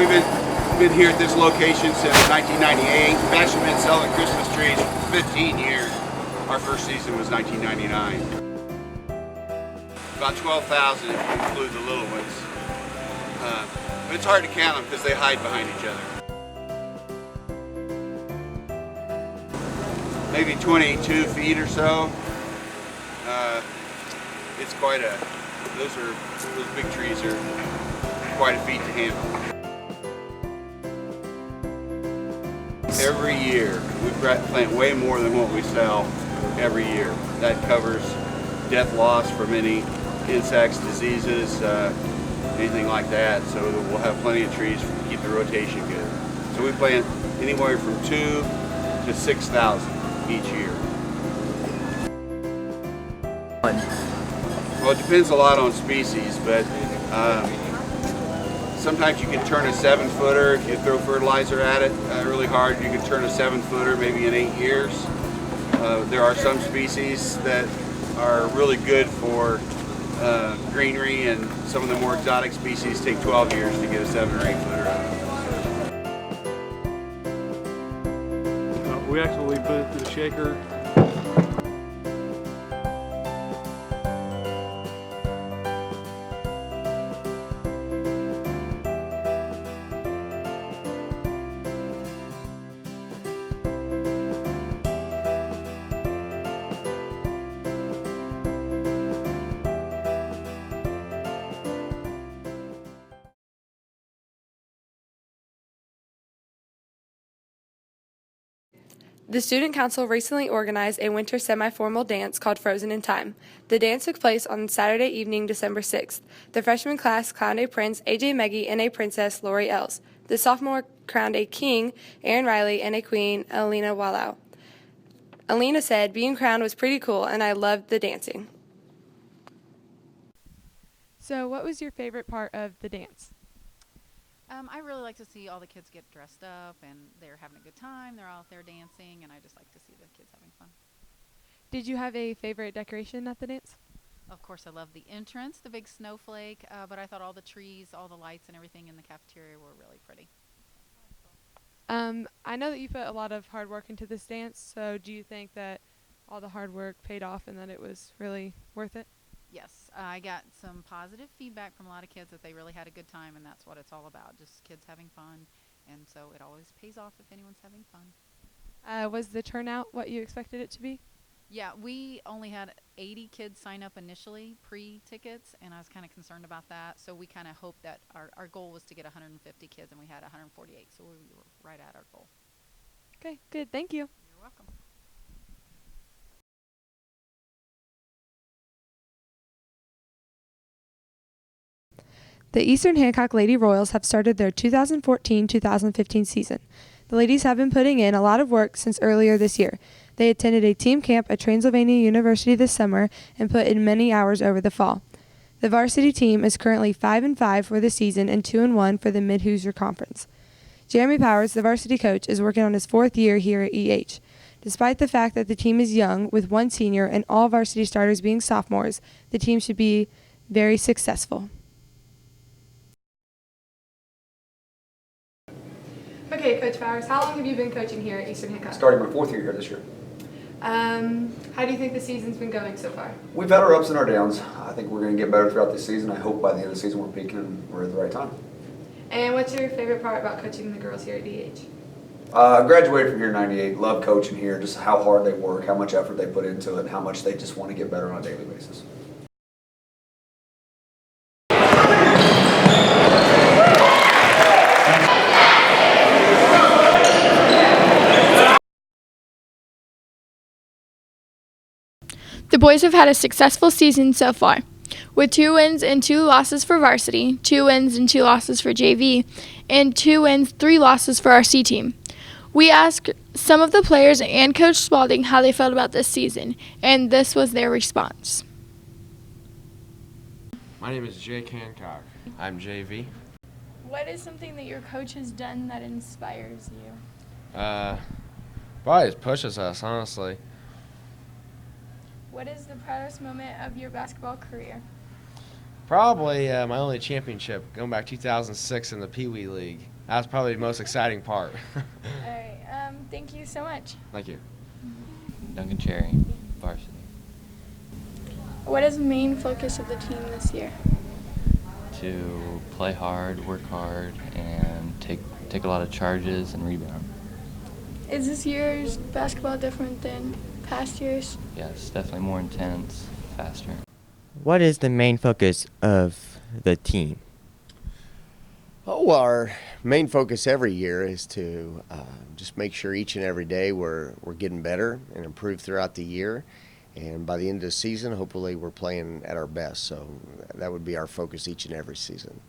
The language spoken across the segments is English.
we've been here at this location since 1998. We've actually been selling Christmas trees for 15 years. Our first season was 1999. About 12,000 if you include the little ones. But it's hard to count them because they hide behind each other. Maybe 22 feet or so. It's quite a, those big trees are quite a feat to handle. Every year, we plant way more than what we sell every year. That covers death loss from any insects, diseases, anything like that. So we'll have plenty of trees to keep the rotation good. So we plant anywhere from 2 to 6,000 each year. Well, it depends a lot on species, but sometimes you can turn a 7-footer if you throw fertilizer at it really hard. You can turn a 7-footer maybe in 8 years. There are some species that are really good for greenery, and some of the more exotic species take 12 years to get a 7 or 8-footer out. We actually put it through the shaker. The Student Council recently organized a winter semi-formal dance called Frozen in Time. The dance took place on Saturday evening, December 6th. The freshman class crowned a prince, AJ Meggie, and a princess, Lori Els. The sophomore crowned a king, Aaron Riley, and a queen, Alina Wallow. Alina said, "Being crowned was pretty cool, and I loved the dancing." So what was your favorite part of the dance? I really like to see all the kids get dressed up and they're having a good time. They're all out there dancing, and I just like to see the kids having fun. Did you have a favorite decoration at the dance? Of course, I love the entrance, the big snowflake, but I thought all the trees, all the lights and everything in the cafeteria were really pretty. I know that you put a lot of hard work into this dance, so do you think that all the hard work paid off and that it was really worth it? Yes, I got some positive feedback from a lot of kids that they really had a good time, and that's what it's all about, just kids having fun, and so it always pays off if anyone's having fun. Was the turnout what you expected it to be? Yeah, we only had 80 kids sign up initially, pre-tickets, and I was kind of concerned about that, so we kind of hoped that our goal was to get 150 kids, and we had 148, so we were right at our goal. Okay, good. Thank you. You're welcome. The Eastern Hancock Lady Royals have started their 2014-2015 season. The ladies have been putting in a lot of work since earlier this year. They attended a team camp at Transylvania University this summer and put in many hours over the fall. The varsity team is currently 5-5 for the season and 2-1 for the Mid-Hoosier Conference. Jeremy Powers, the varsity coach, is working on his 4th year here at EH. Despite the fact that the team is young, with 1 senior and all varsity starters being sophomores, the team should be very successful. Okay, Coach Powers, how long have you been coaching here at Eastern Hancock? Starting my 4th year here this year. How do you think the season's been going so far? We've had our ups and our downs. I think we're going to get better throughout this season. I hope by the end of the season we're peaking and we're at the right time. And what's your favorite part about coaching the girls here at EH? I graduated from here in '98. Love coaching here, just how hard they work, how much effort they put into it, and how much they just want to get better on a daily basis. The boys have had a successful season so far, with 2 wins and 2 losses for varsity, 2 wins and 2 losses for JV, and 2 wins, 3 losses for our C team. We asked some of the players and Coach Spalding how they felt about this season, and this was their response. My name is Jake Hancock. I'm JV. What is something that your coach has done that inspires you? Probably just pushes us, honestly. What is the proudest moment of your basketball career? Probably my only championship, going back 2006 in the Pee Wee League. That was probably the most exciting part. All right. Thank you so much. Thank you. Duncan Cherry, varsity. What is the main focus of the team this year? To play hard, work hard, and take a lot of charges and rebound. Is this year's basketball different than past years? Yes, definitely more intense, faster. What is the main focus of the team? Oh, our main focus every year is to just make sure each and every day we're getting better and improve throughout the year. And by the end of the season, hopefully we're playing at our best. So that would be our focus each and every season.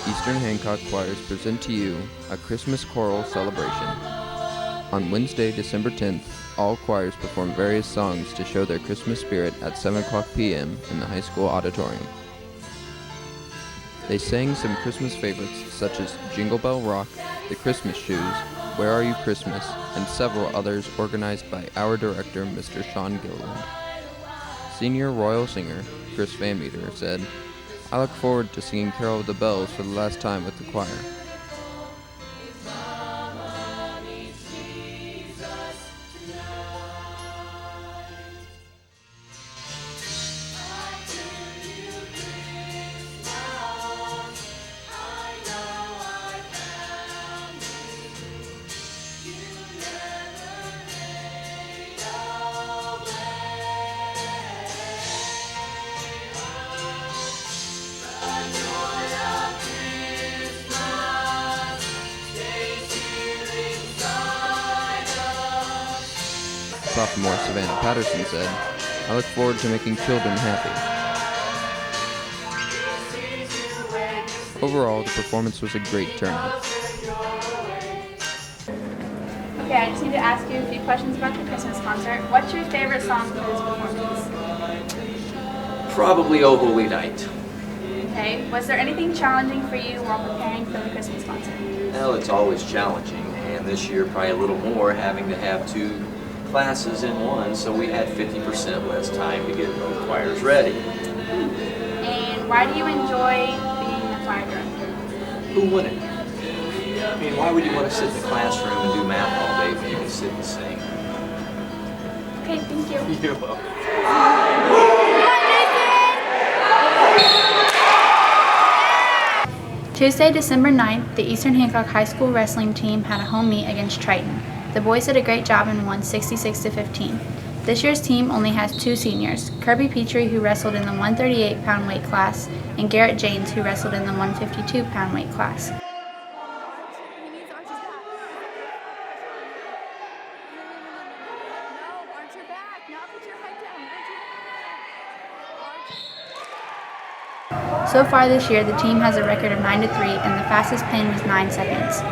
Eastern Hancock Choirs present to you a Christmas choral celebration. On Wednesday, December 10th, all choirs perform various songs to show their Christmas spirit at 7 o'clock p.m. in the high school auditorium. They sang some Christmas favorites such as Jingle Bell Rock, The Christmas Shoes, Where Are You Christmas, and several others organized by our director, Mr. Sean Gilliland. Senior Royal Singer Chris Van Meter said, "I look forward to singing Carol of the Bells for the last time with the choir. Sophomore Savannah Patterson said, "I look forward to making children happy." Overall, the performance was a great turnout. Okay, I just need to ask you a few questions about the Christmas concert. What's your favorite song from this performance? Probably Oh Holy Night. Okay, was there anything challenging for you while preparing for the Christmas concert? Well, it's always challenging, and this year probably a little more, having to have 2 classes in one, so we had 50% less time to get both choirs ready. And why do you enjoy being the choir director? Who wouldn't? I mean, why would you want to sit in the classroom and do math all day when you can sit and sing? Okay, thank you. You're welcome. Tuesday, December 9th, the Eastern Hancock High School wrestling team had a home meet against Triton. The boys did a great job and won 66-15. This year's team only has 2 seniors, Kirby Petrie, who wrestled in the 138-pound weight class, and Garrett James, who wrestled in the 152-pound weight class. So far this year, the team has a record of 9-3, and the fastest pin was 9 seconds.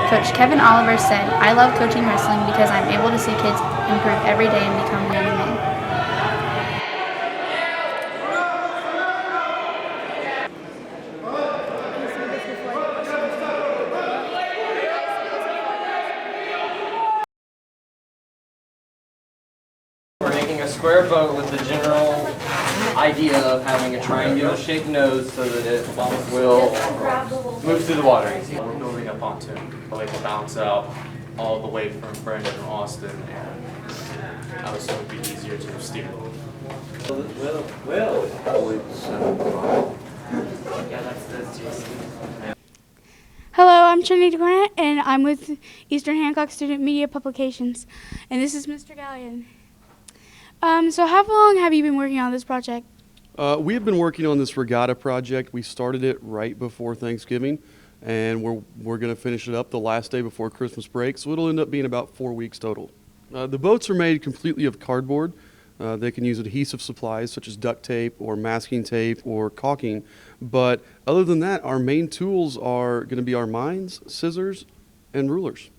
Coach Kevin Oliver said, "I love coaching wrestling because I'm able to see kids improve every day and become young men." We're making a square boat with the general idea of having a triangular shaped nose so that it will move through the water. We're building a pontoon, a way to balance out all the way from Brandon and Austin, and I was it would be easier to steer. Hello, I'm Trinity Grant, and I'm with Eastern Hancock Student Media Publications, and this is Mr. Gallion. So how long have you been working on this project? We have been working on this regatta project. We started it right before Thanksgiving, and we're going to finish it up the last day before Christmas break, so it'll end up being about 4 weeks total. The boats are made completely of cardboard. They can use adhesive supplies such as duct tape or masking tape or caulking. But other than that, our main tools are going to be our mines, scissors, and rulers.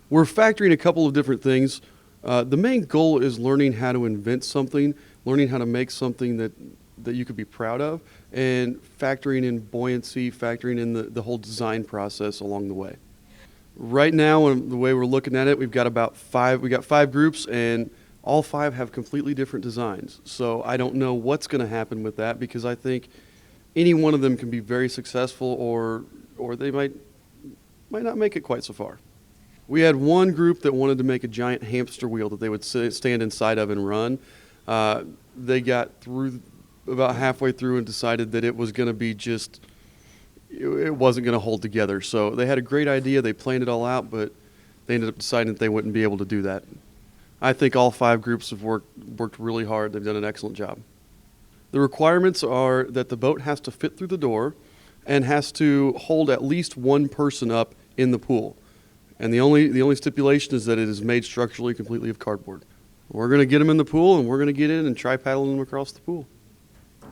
We're factoring a couple of different things. The main goal is learning how to invent something, learning how to make something that you could be proud of, and factoring in buoyancy, factoring in the whole design process along the way. Right now, the way we're looking at it, we got 5 groups, and all 5 have completely different designs. So I don't know what's going to happen with that, because I think any one of them can be very successful, or they might not make it quite so far. We had one group that wanted to make a giant hamster wheel that they would stand inside of and run. They got through about halfway through and decided that it was going to be it wasn't going to hold together. So they had a great idea, they planned it all out, but they ended up deciding that they wouldn't be able to do that. I think all 5 groups have worked really hard. They've done an excellent job. The requirements are that the boat has to fit through the door and has to hold at least one person up in the pool. And the only stipulation is that it is made structurally completely of cardboard. We're going to get them in the pool, and we're going to get in and try paddling them across the pool.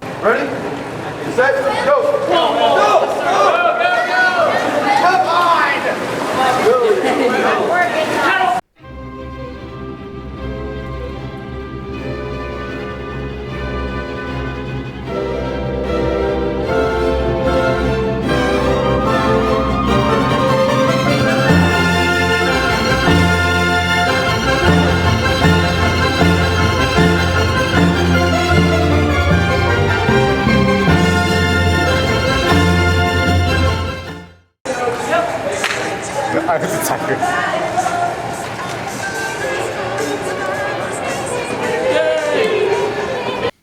Ready? Set, go! Go! Go! I was tired.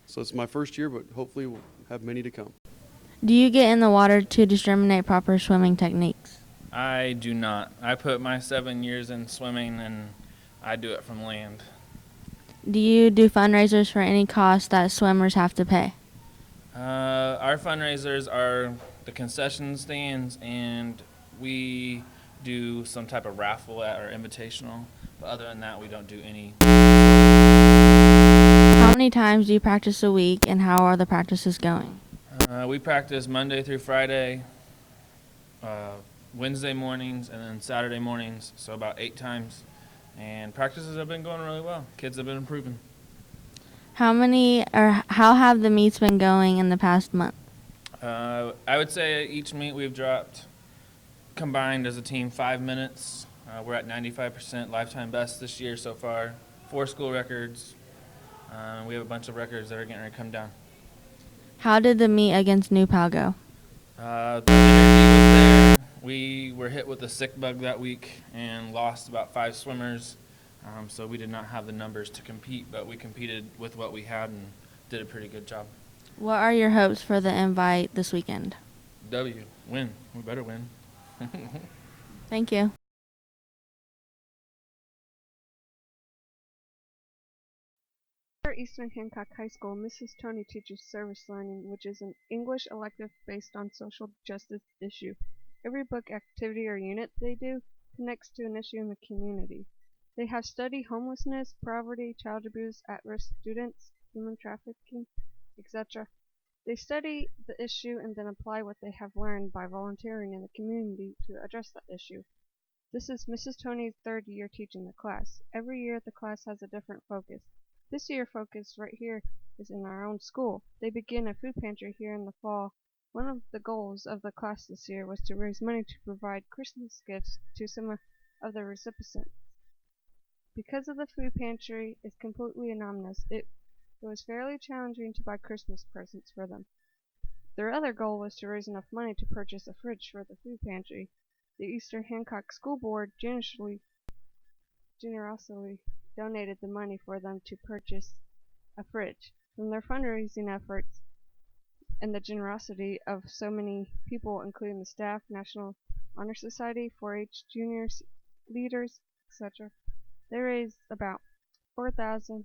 So it's my first year, but hopefully we'll have many to come. Do you get in the water to discriminate proper swimming techniques? I do not. I put my 7 years in swimming, and I do it from land. Do you do fundraisers for any cost that swimmers have to pay? Our fundraisers are the concession stands, and we do some type of raffle at our invitational. But other than that, we don't do any. How many times do you practice a week, and how are the practices going? We practice Monday through Friday, Wednesday mornings, and then Saturday mornings, so about 8 times. And practices have been going really well. Kids have been improving. How have the meets been going in the past month? I would say each meet we've dropped combined as a team 5 minutes. We're at 95% lifetime best this year so far. 4 school records. We have a bunch of records that are getting ready to come down. How did the meet against New Pal go? The energy was there. We were hit with a sick bug that week and lost about 5 swimmers. So we did not have the numbers to compete, but we competed with what we had and did a pretty good job. What are your hopes for the invite this weekend? W. Win. We better win. Thank you. At Eastern Hancock High School, Mrs. Tony teaches service learning, which is an English elective based on social justice issue. Every book, activity, or unit they do connects to an issue in the community. They have studied homelessness, poverty, child abuse, at-risk students, human trafficking, etc. They study the issue and then apply what they have learned by volunteering in the community to address that issue. This is Mrs. Tony's 3rd year teaching the class. Every year the class has a different focus. This year's focus right here is in our own school. They begin a food pantry here in the fall. One of the goals of the class this year was to raise money to provide Christmas gifts to some of the recipients. Because of the food pantry is completely anonymous, it was fairly challenging to buy Christmas presents for them. Their other goal was to raise enough money to purchase a fridge for the food pantry. The Eastern Hancock School Board generously donated the money for them to purchase a fridge. From their fundraising efforts and the generosity of so many people, including the staff, National Honor Society, 4-H juniors, leaders, etc., they raised about $4,500.